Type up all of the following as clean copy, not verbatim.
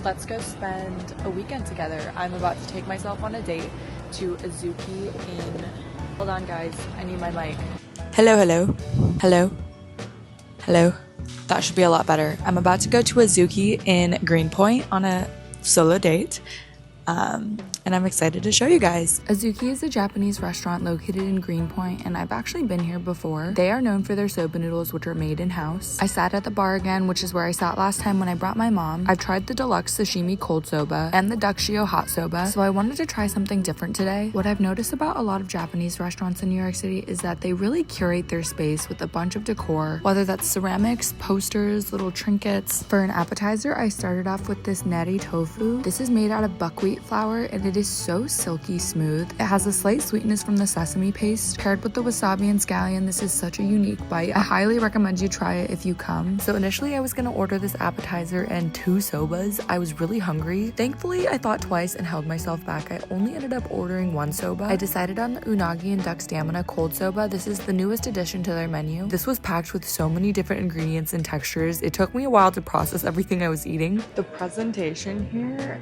let's go spend a weekend together. I'm about to take myself on a date to Azuki in... Hold on guys, I need my mic. Hello, hello, hello, hello. That should be a lot better. I'm about to go to Azuki in Greenpoint on a solo date. And I'm excited to show you guys. Azuki is a Japanese restaurant located in Greenpoint, and I've actually been here before. They are known for their soba noodles, which are made in-house. I sat at the bar again, which is where I sat last time when I brought my mom. I've tried the deluxe sashimi cold soba and the duckshio hot soba, so I wanted to try something different today. What I've noticed about a lot of Japanese restaurants in New York City is that they really curate their space with a bunch of decor, whether that's ceramics, posters, little trinkets. For an appetizer, I started off with this neri tofu. This is made out of buckwheat flour, and it is so silky smooth. It has a slight sweetness from the sesame paste. Paired with the wasabi and scallion, this is such a unique bite. I highly recommend you try it if you come. So initially I was gonna order this appetizer and 2 sobas. I was really hungry. Thankfully, I thought twice and held myself back. I only ended up ordering 1 soba. I decided on the unagi and duck stamina cold soba. This is the newest addition to their menu. This was packed with so many different ingredients and textures. It took me a while to process everything I was eating. The presentation here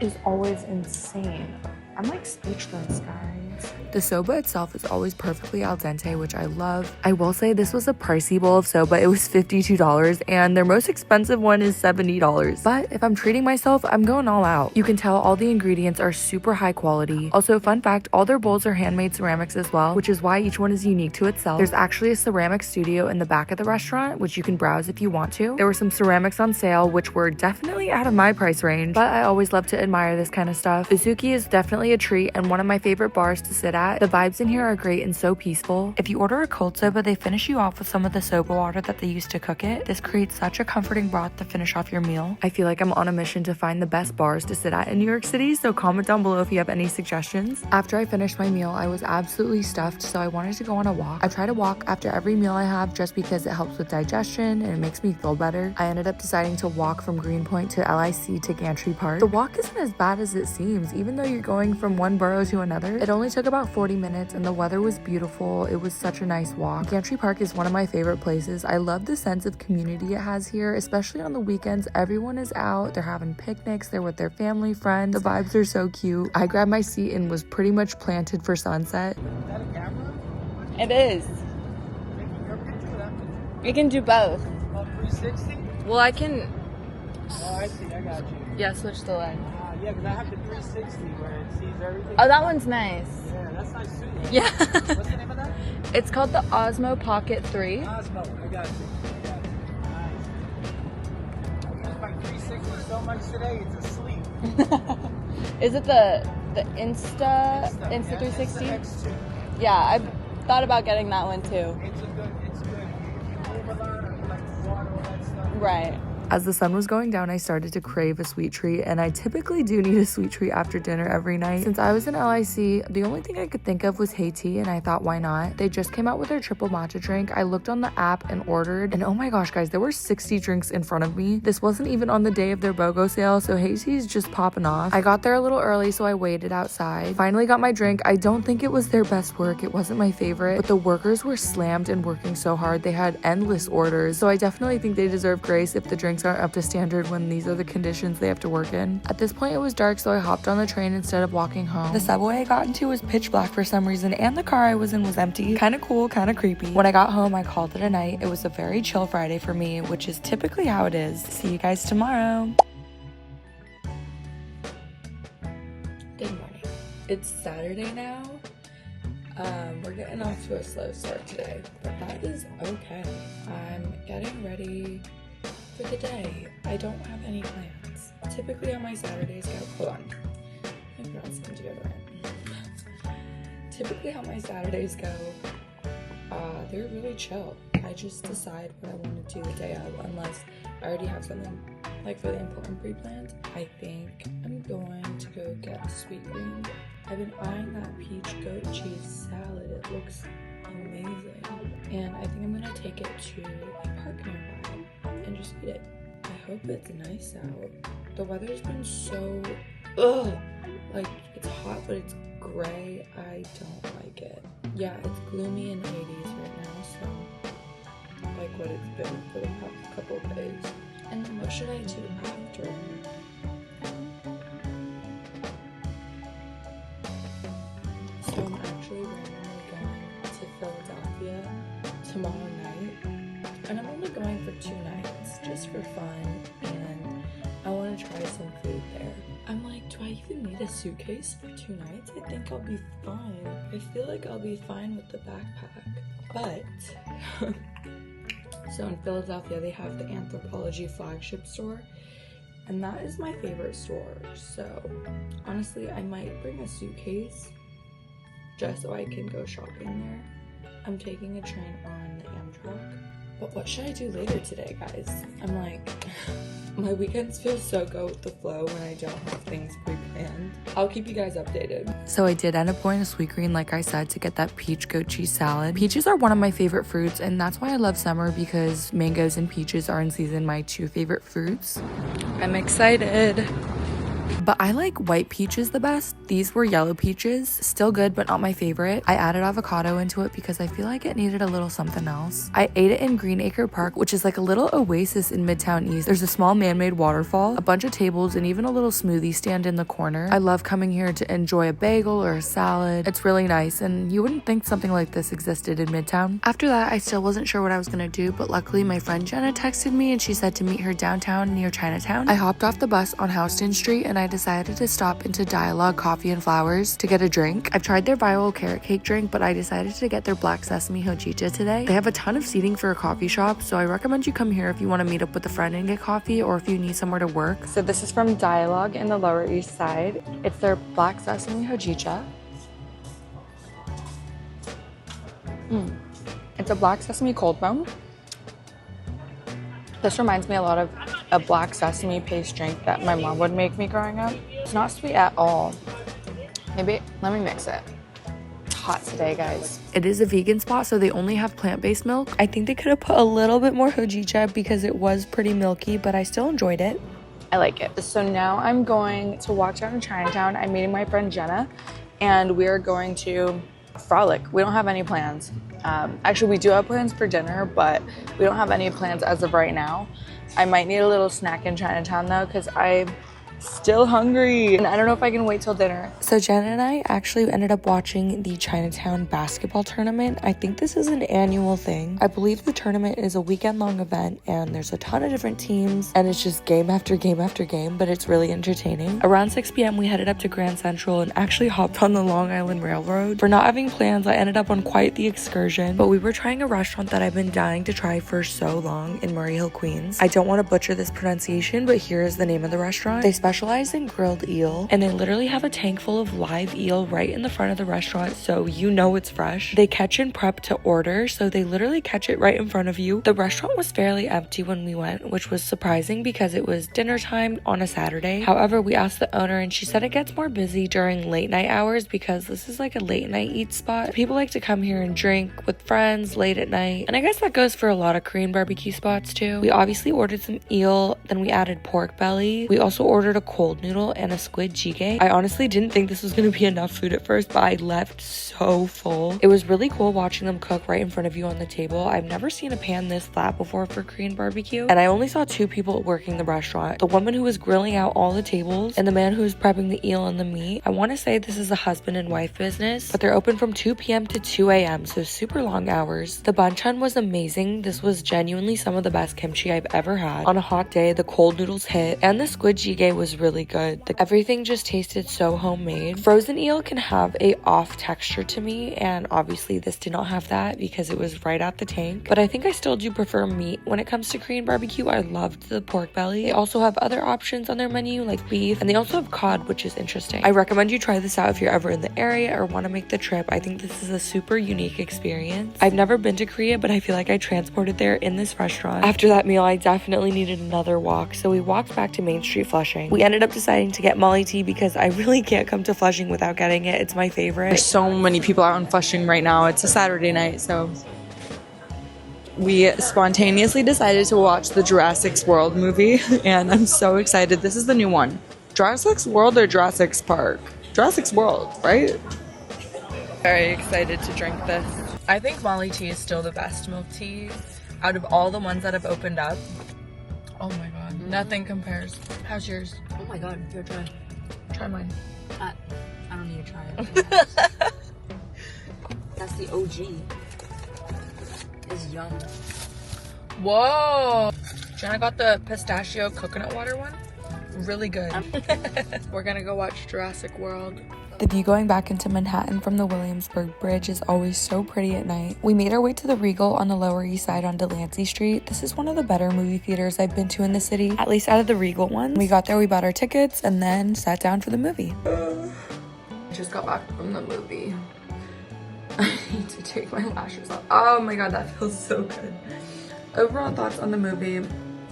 is always insane. I'm like speechless, guys. The soba itself is always perfectly al dente, which I love. I will say this was a pricey bowl of soba. It was $52, and their most expensive one is $70. But if I'm treating myself, I'm going all out. You can tell all the ingredients are super high quality. Also, fun fact, all their bowls are handmade ceramics as well, which is why each one is unique to itself. There's actually a ceramic studio in the back of the restaurant, which you can browse if you want to. There were some ceramics on sale, which were definitely out of my price range, but I always love to admire this kind of stuff. Azuki is definitely a treat and one of my favorite bars to sit at. The vibes in here are great and so peaceful. If you order a cold soba, they finish you off with some of the soba water that they use to cook it. This creates such a comforting broth to finish off your meal. I feel like I'm on a mission to find the best bars to sit at in New York City, so comment down below if you have any suggestions. After I finished my meal, I was absolutely stuffed, so I wanted to go on a walk. I try to walk after every meal I have just because it helps with digestion and it makes me feel better. I ended up deciding to walk from Greenpoint to LIC to Gantry Park. The walk isn't as bad as it seems, even though you're going from one borough to another. It only took about 40 minutes and the weather was beautiful. It was such a nice walk. Gantry Park is one of my favorite places. I love the sense of community it has here, especially on the weekends. Everyone is out, they're having picnics, they're with their family, friends. The vibes are so cute. I grabbed my seat and was pretty much planted for sunset. Is that a camera? It is. Your picture or that picture? We can do both. 360? Well, I can... Oh, I see. I got you. Yeah, switch the lens. Yeah, because I have the 360 where it sees everything. Oh, that one's nice. Yeah, that's nice too. Yeah. What's the name of that? It's called the Osmo Pocket 3. Osmo. I got you. Nice. I use my 360 so much today, it's asleep. Is it the Insta 360? Insta X2. Yeah, I've thought about getting that one too. It's good. You move a lot or like water, all that stuff. Right. As the sun was going down, I started to crave a sweet treat, and I typically do need a sweet treat after dinner every night. Since I was in LIC, the only thing I could think of was Haiti, and I thought, why not? They just came out with their triple matcha drink. I looked on the app and ordered, and oh my gosh, guys, there were 60 drinks in front of me. This wasn't even on the day of their BOGO sale, so Haiti's just popping off. I got there a little early, so I waited outside. Finally got my drink. I don't think it was their best work. It wasn't my favorite, but the workers were slammed and working so hard. They had endless orders, so I definitely think they deserve grace if the drinks aren't up to standard when these are the conditions they have to work in. At this point, it was dark, so I hopped on the train instead of walking home. The subway I got into was pitch black for some reason, and the car I was in was empty. Kind of cool, kind of creepy. When I got home, I called it a night. It was a very chill Friday for me, which is typically how it is. See you guys tomorrow. Good morning. It's Saturday now. We're getting off to a slow start today, but that is okay. I'm getting ready for the day. I don't have any plans. Typically on my Saturdays hold on. I brought some deodorant. Typically how my Saturdays go, they're really chill. I just decide what I want to do the day of, unless I already have something like really important pre-planned. I think I'm going to go get Sweetgreen. I've been eyeing that peach goat cheese salad. It looks amazing. And I think I'm gonna take it to a park nearby and just eat it. I hope it's nice out. The weather's been so, like it's hot, but it's gray. I don't like it. Yeah, it's gloomy in the 80s right now, so like what it's been for the past couple of days. And what should I do after? So I'm actually randomly going to Philadelphia tomorrow night. And I'm only going for 2 nights, just for fun, and I want to try some food there. I'm like, do I even need a suitcase for 2 nights? I think I'll be fine. I feel like I'll be fine with the backpack. But, so in Philadelphia, they have the Anthropology flagship store, and that is my favorite store. So, honestly, I might bring a suitcase just so I can go shopping there. I'm taking a train on the Amtrak. But what should I do later today, guys? I'm like, my weekends feel so go with the flow when I don't have things pre-planned. I'll keep you guys updated. So I did end up going to Sweetgreen, like I said, to get that peach goat cheese salad. Peaches are one of my favorite fruits, and that's why I love summer, because mangoes and peaches are in season, my 2 favorite fruits. I'm excited. But I like white peaches the best. These were yellow peaches. Still good, but not my favorite. I added avocado into it because I feel like it needed a little something else. I ate it in Greenacre Park, which is like a little oasis in Midtown East. There's a small man-made waterfall, a bunch of tables, and even a little smoothie stand in the corner. I love coming here to enjoy a bagel or a salad. It's really nice, and you wouldn't think something like this existed in Midtown. After that, I still wasn't sure what I was gonna do, but luckily my friend Jenna texted me and she said to meet her downtown near Chinatown. I hopped off the bus on Houston Street and I decided to stop into Dialogue Coffee and Flowers to get a drink. I've tried their viral carrot cake drink, but I decided to get their black sesame hojicha today. They have a ton of seating for a coffee shop, so I recommend you come here if you want to meet up with a friend and get coffee, or if you need somewhere to work. So this is from Dialogue in the Lower East Side. It's their black sesame hojicha. It's a black sesame cold foam. This reminds me a lot of a black sesame paste drink that my mom would make me growing up. It's not sweet at all. Maybe, let me mix it. It's hot today, guys. It is a vegan spot, so they only have plant-based milk. I think they could have put a little bit more hojicha because it was pretty milky, but I still enjoyed it. I like it. So now I'm going to walk down to Chinatown. I'm meeting my friend Jenna, and we're going to frolic. We don't have any plans. Actually, we do have plans for dinner, but we don't have any plans as of right now. I might need a little snack in Chinatown though, because I'm still hungry and I don't know if I can wait till dinner. So Jen and I actually ended up watching the Chinatown basketball tournament. I think this is an annual thing. I believe the tournament is a weekend-long event and there's a ton of different teams and it's just game after game after game, but it's really entertaining. Around 6 p.m. we headed up to Grand Central and actually hopped on the Long Island Railroad. For not having plans, I ended up on quite the excursion, but we were trying a restaurant that I've been dying to try for so long in Murray Hill, Queens. I don't want to butcher this pronunciation, but here is the name of the restaurant. They specialize in grilled eel, and they literally have a tank full of live eel right in the front of the restaurant, so you know it's fresh. They catch and prep to order, so they literally catch it right in front of you. The restaurant was fairly empty when we went, which was surprising because it was dinner time on a Saturday. However, we asked the owner and she said it gets more busy during late night hours because this is like a late night eat spot. People like to come here and drink with friends late at night, and I guess that goes for a lot of Korean barbecue spots too. We obviously ordered some eel, then we added pork belly. We also ordered a cold noodle and a squid jjigae. I honestly didn't think this was going to be enough food at first, but I left so full. It was really cool watching them cook right in front of you on the table. I've never seen a pan this flat before for Korean barbecue, and I only saw 2 people working the restaurant. The woman who was grilling out all the tables and the man who was prepping the eel and the meat. I want to say this is a husband and wife business, but they're open from 2 p.m. to 2 a.m., so super long hours. The banchan was amazing. This was genuinely some of the best kimchi I've ever had. On a hot day, the cold noodles hit, and the squid jjigae was really good. Everything just tasted so homemade. Frozen eel can have a off texture to me, and obviously this did not have that because it was right out the tank, but I think I still do prefer meat when it comes to Korean barbecue. I loved the pork belly. They also have other options on their menu like beef, and they also have cod, which is interesting. I recommend you try this out if you're ever in the area or want to make the trip. I think this is a super unique experience. I've never been to Korea, but I feel like I transported there in this restaurant. After that meal, I definitely needed another walk, so we walked back to Main Street Flushing. We ended up deciding to get Molly tea because I really can't come to Flushing without getting it. It's my favorite. There's so many people out in Flushing right now. It's a Saturday night, so we spontaneously decided to watch the Jurassic World movie, and I'm so excited. This is the new one. Jurassic World or Jurassic Park? Jurassic World, right? Very excited to drink this. I think Molly tea is still the best milk tea out of all the ones that have opened up. Oh my god. Nothing compares. How's yours? Oh my god, here, try. Try mine. I don't need to try it. That's the OG. It's yum. Whoa! Jenna got the pistachio coconut water one. Really good. We're gonna go watch Jurassic World. The view going back into Manhattan from the Williamsburg Bridge is always so pretty at night. We made our way to the Regal on the Lower East Side on Delancey Street. This is one of the better movie theaters I've been to in the city, at least out of the Regal ones. We got there, we bought our tickets, and then sat down for the movie. I just got back from the movie. I need to take my lashes off. Oh my god, that feels so good. Overall thoughts on the movie.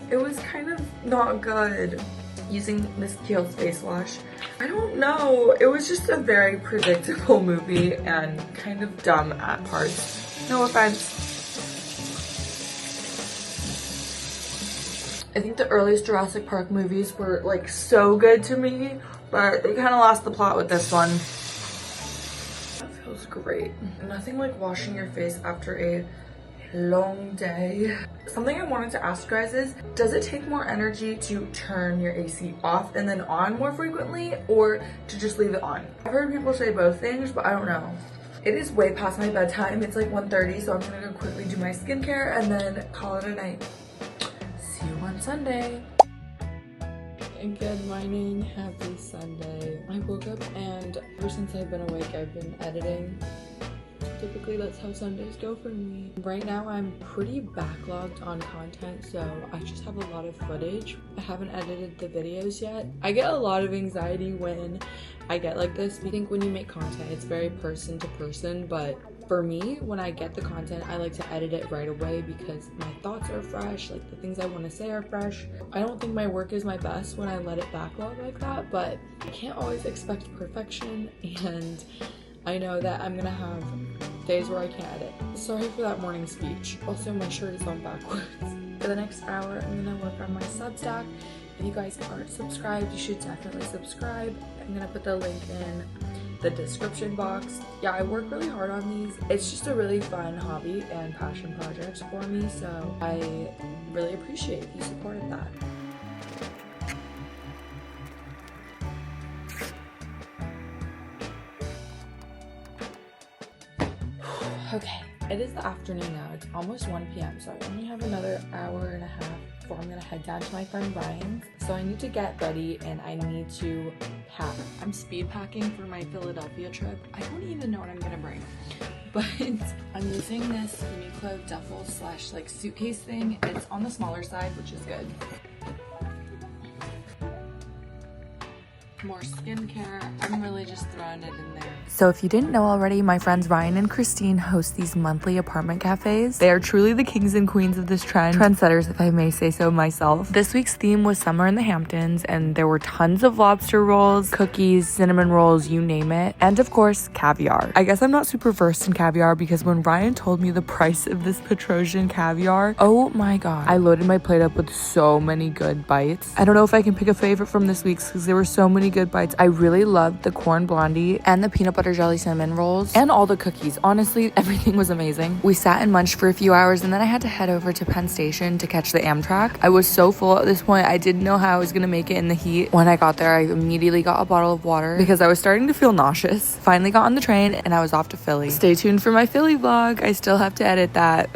It was kind of not good. Using this Kiehl's face wash. I don't know. It was just a very predictable movie and kind of dumb at parts. No offense. I think the earliest Jurassic Park movies were like so good to me, but they kind of lost the plot with this one. That feels great. Nothing like washing your face after a long day. Something I wanted to ask you guys is, does it take more energy to turn your AC off and then on more frequently, or to just leave it on? I've heard people say both things, but I don't know. It is way past my bedtime. It's like 1:30, so I'm gonna go quickly do my skincare and then call it a night. See you on Sunday. Good morning, happy Sunday. I woke up and ever since I've been awake, I've been editing. Typically that's how Sundays go for me. Right now I'm pretty backlogged on content, so I just have a lot of footage. I haven't edited the videos yet. I get a lot of anxiety when I get like this. I think when you make content, it's very person to person, but for me, when I get the content, I like to edit it right away because my thoughts are fresh, like the things I want to say are fresh. I don't think my work is my best when I let it backlog like that, but I can't always expect perfection, and I know that I'm gonna have days where I can't edit. Sorry for that morning speech. Also, my shirt is on backwards. For the next hour, I'm gonna work on my Substack. If you guys aren't subscribed, you should definitely subscribe. I'm gonna put the link in the description box. Yeah, I work really hard on these. It's just a really fun hobby and passion project for me, so I really appreciate if you supported that. Okay, it is the afternoon now. It's almost 1 p.m. so I only have another hour and a half before I'm gonna head down to my friend Ryan's. So I need to get ready and I need to pack. I'm speed packing for my Philadelphia trip. I don't even know what I'm gonna bring, but I'm using this Uniqlo duffel slash like suitcase thing. It's on the smaller side, which is good. More skincare. I'm really just throwing it in there. So if you didn't know already, my friends Ryan and Christine host these monthly apartment cafes. They are truly the kings and queens of this trend. Trendsetters, if I may say so myself. This week's theme was summer in the Hamptons, and there were tons of lobster rolls, cookies, cinnamon rolls, you name it. And of course, caviar. I guess I'm not super versed in caviar because when Ryan told me the price of this Petrosian caviar, oh my god. I loaded my plate up with so many good bites. I don't know if I can pick a favorite from this week's because there were so many good bites. I really loved the corn blondie and the peanut butter jelly cinnamon rolls and all the cookies. Honestly, everything was amazing. We sat and munched for a few hours and then I had to head over to Penn Station to catch the Amtrak. I was so full at this point, I didn't know how I was gonna make it in the heat. When I got there, I immediately got a bottle of water because I was starting to feel nauseous. Finally got on the train and I was off to Philly. Stay tuned for my Philly vlog. I still have to edit that.